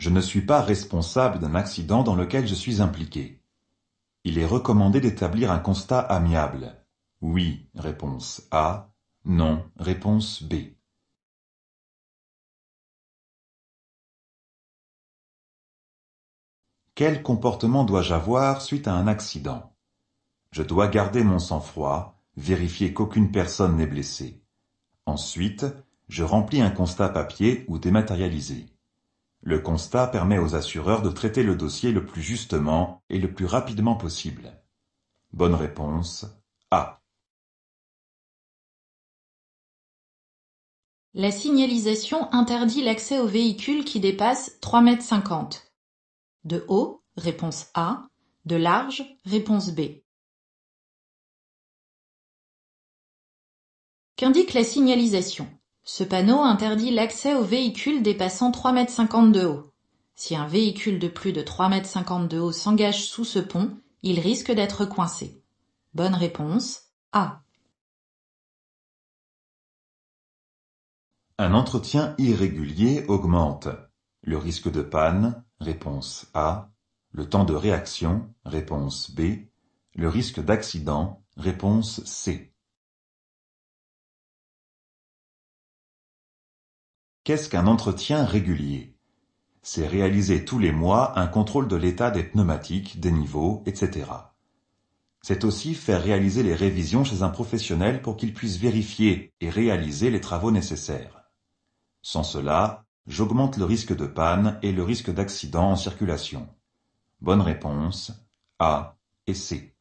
Je ne suis pas responsable d'un accident dans lequel je suis impliqué. Il est recommandé d'établir un constat amiable. Oui, réponse A. Non, réponse B. Quel comportement dois-je avoir suite à un accident? Je dois garder mon sang-froid, vérifier qu'aucune personne n'est blessée. Ensuite, je remplis un constat papier ou dématérialisé. Le constat permet aux assureurs de traiter le dossier le plus justement et le plus rapidement possible. Bonne réponse A. La signalisation interdit l'accès aux véhicules qui dépassent 3,50 m. De haut, réponse A. De large, réponse B. Qu'indique la signalisation? Ce panneau interdit l'accès aux véhicules dépassant 3,50 m de haut. Si un véhicule de plus de 3,50 m de haut s'engage sous ce pont, il risque d'être coincé. Bonne réponse A. Un entretien irrégulier augmente le risque de panne, réponse A, le temps de réaction, réponse B, le risque d'accident, réponse C. Qu'est-ce qu'un entretien régulier? C'est réaliser tous les mois un contrôle de l'état des pneumatiques, des niveaux, etc. C'est aussi faire réaliser les révisions chez un professionnel pour qu'il puisse vérifier et réaliser les travaux nécessaires. Sans cela, j'augmente le risque de panne et le risque d'accident en circulation. Bonne réponse A et C.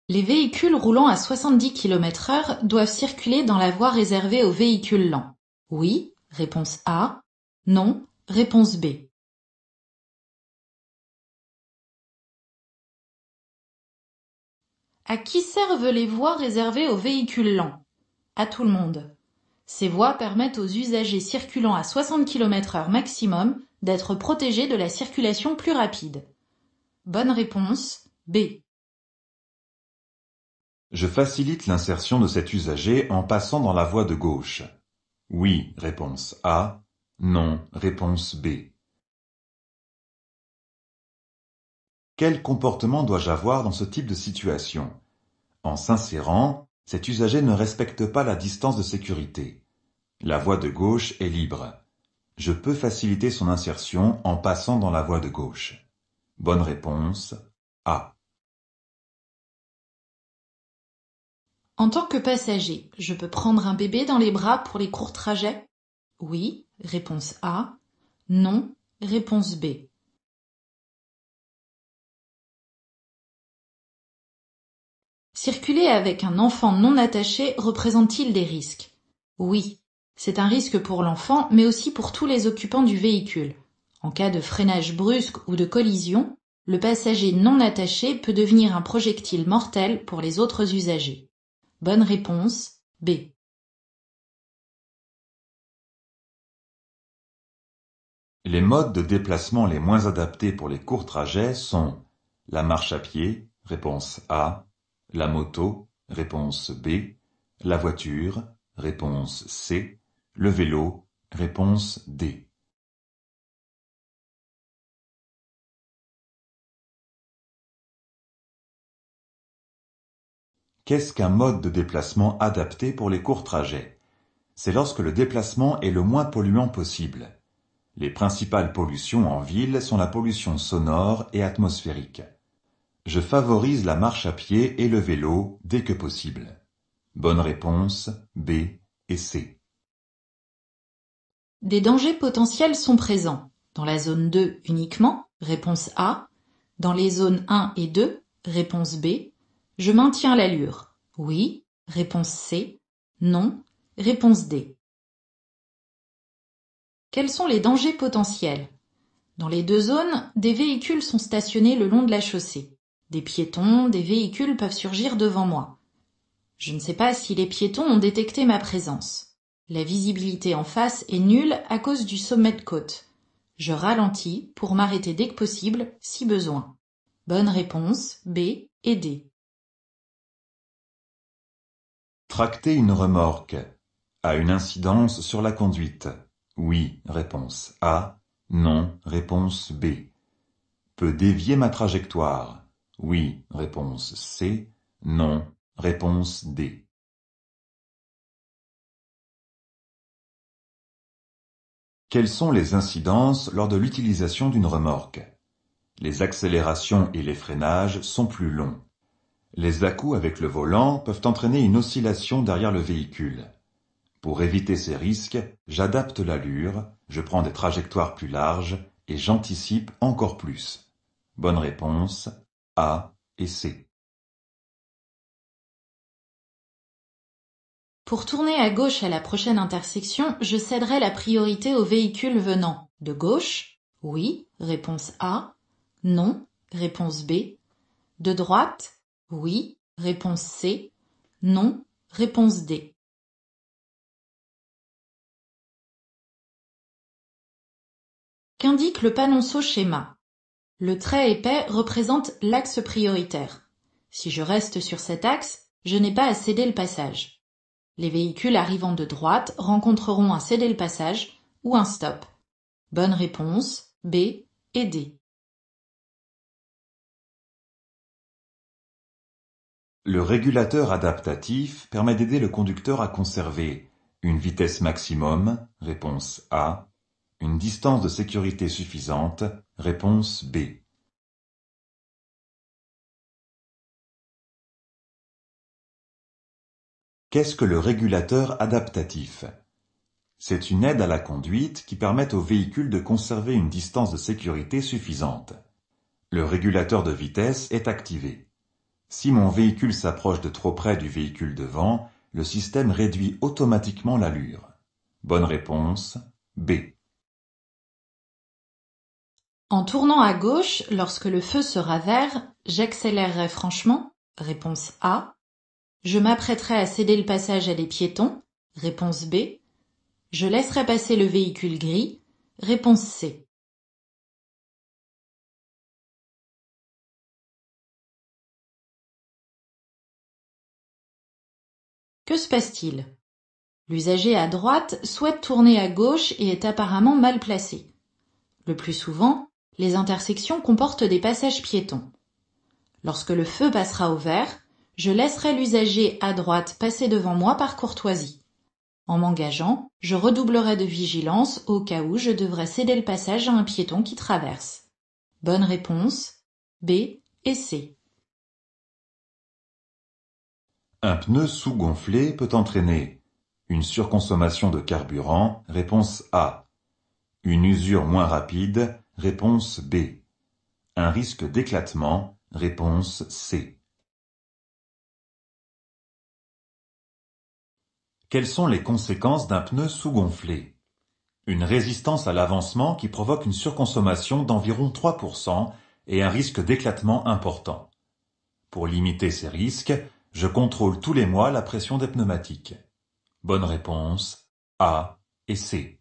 Les véhicules roulant à 70 km/h doivent circuler dans la voie réservée aux véhicules lents. Oui, réponse A. Non, réponse B. À qui servent les voies réservées aux véhicules lents? À tout le monde. Ces voies permettent aux usagers circulant à 60 km/h maximum d'être protégés de la circulation plus rapide. Bonne réponse B. Je facilite l'insertion de cet usager en passant dans la voie de gauche. Oui, réponse A. Non, réponse B. Quel comportement dois-je avoir dans ce type de situation? En s'insérant, cet usager ne respecte pas la distance de sécurité. La voie de gauche est libre. Je peux faciliter son insertion en passant dans la voie de gauche. Bonne réponse A. En tant que passager, je peux prendre un bébé dans les bras pour les courts trajets? Oui, réponse A. Non, réponse B. Circuler avec un enfant non attaché représente-t-il des risques? Oui, c'est un risque pour l'enfant, mais aussi pour tous les occupants du véhicule. En cas de freinage brusque ou de collision, le passager non attaché peut devenir un projectile mortel pour les autres usagers. Bonne réponse B. Les modes de déplacement les moins adaptés pour les courts trajets sont la marche à pied, réponse A, la moto, réponse B, la voiture, réponse C, le vélo, réponse D. Qu'est-ce qu'un mode de déplacement adapté pour les courts trajets? C'est lorsque le déplacement est le moins polluant possible. Les principales pollutions en ville sont la pollution sonore et atmosphérique. Je favorise la marche à pied et le vélo dès que possible. Bonne réponse B et C. Des dangers potentiels sont présents. Dans la zone 2 uniquement, réponse A. Dans les zones 1 et 2, réponse B. Je maintiens l'allure. Oui, réponse C. Non, réponse D. Quels sont les dangers potentiels? Dans les deux zones, des véhicules sont stationnés le long de la chaussée. Des piétons, des véhicules peuvent surgir devant moi. Je ne sais pas si les piétons ont détecté ma présence. La visibilité en face est nulle à cause du sommet de côte. Je ralentis pour m'arrêter dès que possible, si besoin. Bonne réponse B et D. Tracter une remorque a une incidence sur la conduite. Oui, réponse A. Non, réponse B. Peut dévier ma trajectoire. Oui, réponse C. Non, réponse D. Quelles sont les incidences lors de l'utilisation d'une remorque? Les accélérations et les freinages sont plus longs. Les à-coups avec le volant peuvent entraîner une oscillation derrière le véhicule. Pour éviter ces risques, j'adapte l'allure, je prends des trajectoires plus larges et j'anticipe encore plus. Bonne réponse A et C. Pour tourner à gauche à la prochaine intersection, je céderai la priorité aux véhicules venant de gauche. Oui, réponse A. Non, réponse B. De droite. Oui, réponse C. Non, réponse D. Qu'indique le panonceau schéma? Le trait épais représente l'axe prioritaire. Si je reste sur cet axe, je n'ai pas à céder le passage. Les véhicules arrivant de droite rencontreront un céder le passage ou un stop. Bonne réponse B et D. Le régulateur adaptatif permet d'aider le conducteur à conserver une vitesse maximum, réponse A, une distance de sécurité suffisante, réponse B. Qu'est-ce que le régulateur adaptatif? C'est une aide à la conduite qui permet au véhicule de conserver une distance de sécurité suffisante. Le régulateur de vitesse est activé. Si mon véhicule s'approche de trop près du véhicule devant, le système réduit automatiquement l'allure. Bonne réponse B. En tournant à gauche, lorsque le feu sera vert, j'accélérerai franchement. Réponse A. Je m'apprêterai à céder le passage à des piétons. Réponse B. Je laisserai passer le véhicule gris. Réponse C. Que se passe-t-il? L'usager à droite souhaite tourner à gauche et est apparemment mal placé. Le plus souvent, les intersections comportent des passages piétons. Lorsque le feu passera au vert, je laisserai l'usager à droite passer devant moi par courtoisie. En m'engageant, je redoublerai de vigilance au cas où je devrais céder le passage à un piéton qui traverse. Bonne réponse B et C. Un pneu sous-gonflé peut entraîner une surconsommation de carburant, réponse A. Une usure moins rapide, réponse B. Un risque d'éclatement, réponse C. Quelles sont les conséquences d'un pneu sous-gonflé? Une résistance à l'avancement qui provoque une surconsommation d'environ 3% et un risque d'éclatement important. Pour limiter ces risques, je contrôle tous les mois la pression des pneumatiques. Bonne réponse A et C.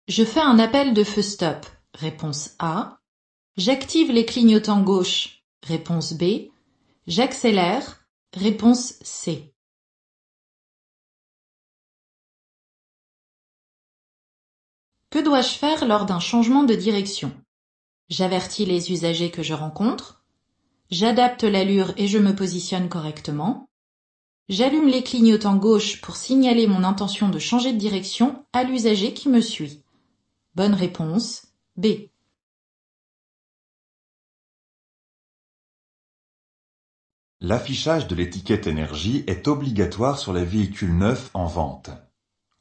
Je fais un appel de feu stop. Réponse A. J'active les clignotants gauche. Réponse B. J'accélère. Réponse C. Que dois-je faire lors d'un changement de direction? J'avertis les usagers que je rencontre. J'adapte l'allure et je me positionne correctement. J'allume les clignotants gauche pour signaler mon intention de changer de direction à l'usager qui me suit. Bonne réponse B. L'affichage de l'étiquette énergie est obligatoire sur les véhicules neufs en vente.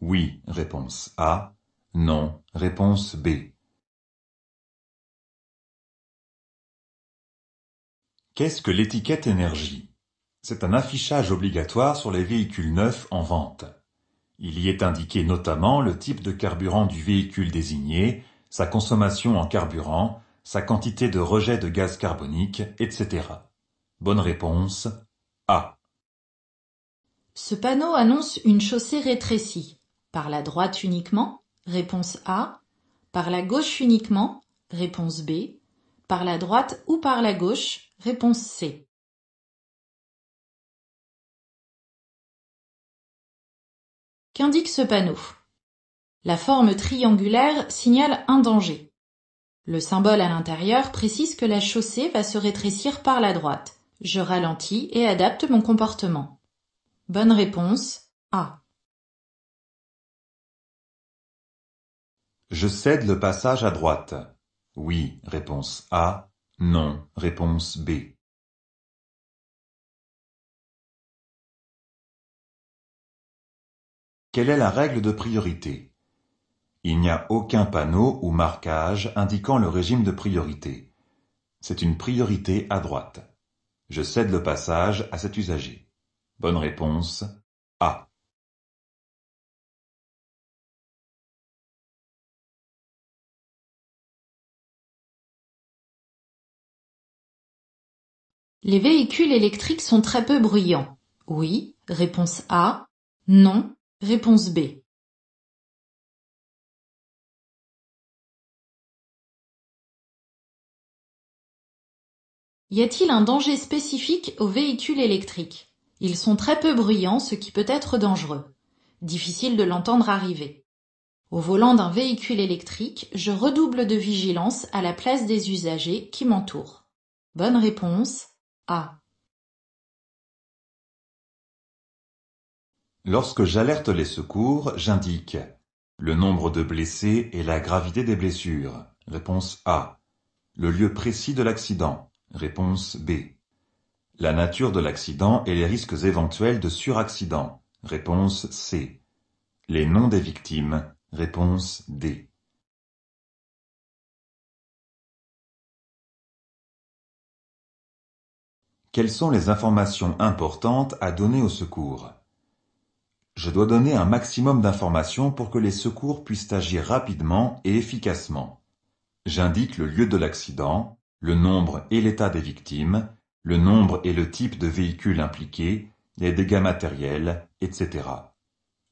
Oui, réponse A. Non, réponse B. Qu'est-ce que l'étiquette énergie? C'est un affichage obligatoire sur les véhicules neufs en vente. Il y est indiqué notamment le type de carburant du véhicule désigné, sa consommation en carburant, sa quantité de rejet de gaz carbonique, etc. Bonne réponse A. Ce panneau annonce une chaussée rétrécie. Par la droite uniquement? Réponse A. Par la gauche uniquement? Réponse B. Par la droite ou par la gauche? Réponse C. Qu'indique ce panneau? La forme triangulaire signale un danger. Le symbole à l'intérieur précise que la chaussée va se rétrécir par la droite. Je ralentis et adapte mon comportement. Bonne réponse A. Je cède le passage à droite. Oui, réponse A. Non, réponse B. Quelle est la règle de priorité? Il n'y a aucun panneau ou marquage indiquant le régime de priorité. C'est une priorité à droite. Je cède le passage à cet usager. Bonne réponse A. Les véhicules électriques sont très peu bruyants. Oui, réponse A. Non, réponse B. Y a-t-il un danger spécifique aux véhicules électriques? Ils sont très peu bruyants, ce qui peut être dangereux. Difficile de l'entendre arriver. Au volant d'un véhicule électrique, je redouble de vigilance à la place des usagers qui m'entourent. Bonne réponse A. Lorsque j'alerte les secours, j'indique le nombre de blessés et la gravité des blessures. Réponse A. Le lieu précis de l'accident. Réponse B. La nature de l'accident et les risques éventuels de suraccident. Réponse C. Les noms des victimes. Réponse D. Quelles sont les informations importantes à donner au secours? Je dois donner un maximum d'informations pour que les secours puissent agir rapidement et efficacement. J'indique le lieu de l'accident, le nombre et l'état des victimes, le nombre et le type de véhicule impliqué, les dégâts matériels, etc.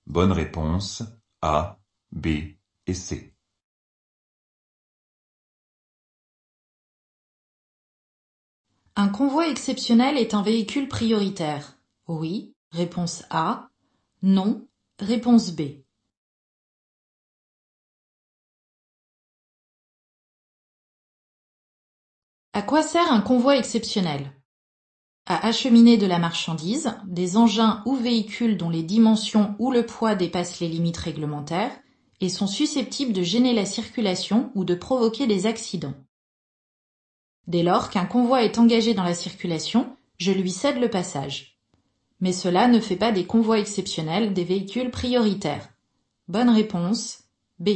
Bonne réponse A, B et C. Un convoi exceptionnel est un véhicule prioritaire. Oui, réponse A. Non, réponse B. À quoi sert un convoi exceptionnel? À acheminer de la marchandise, des engins ou véhicules dont les dimensions ou le poids dépassent les limites réglementaires et sont susceptibles de gêner la circulation ou de provoquer des accidents. Dès lors qu'un convoi est engagé dans la circulation, je lui cède le passage. Mais cela ne fait pas des convois exceptionnels des véhicules prioritaires. Bonne réponse B.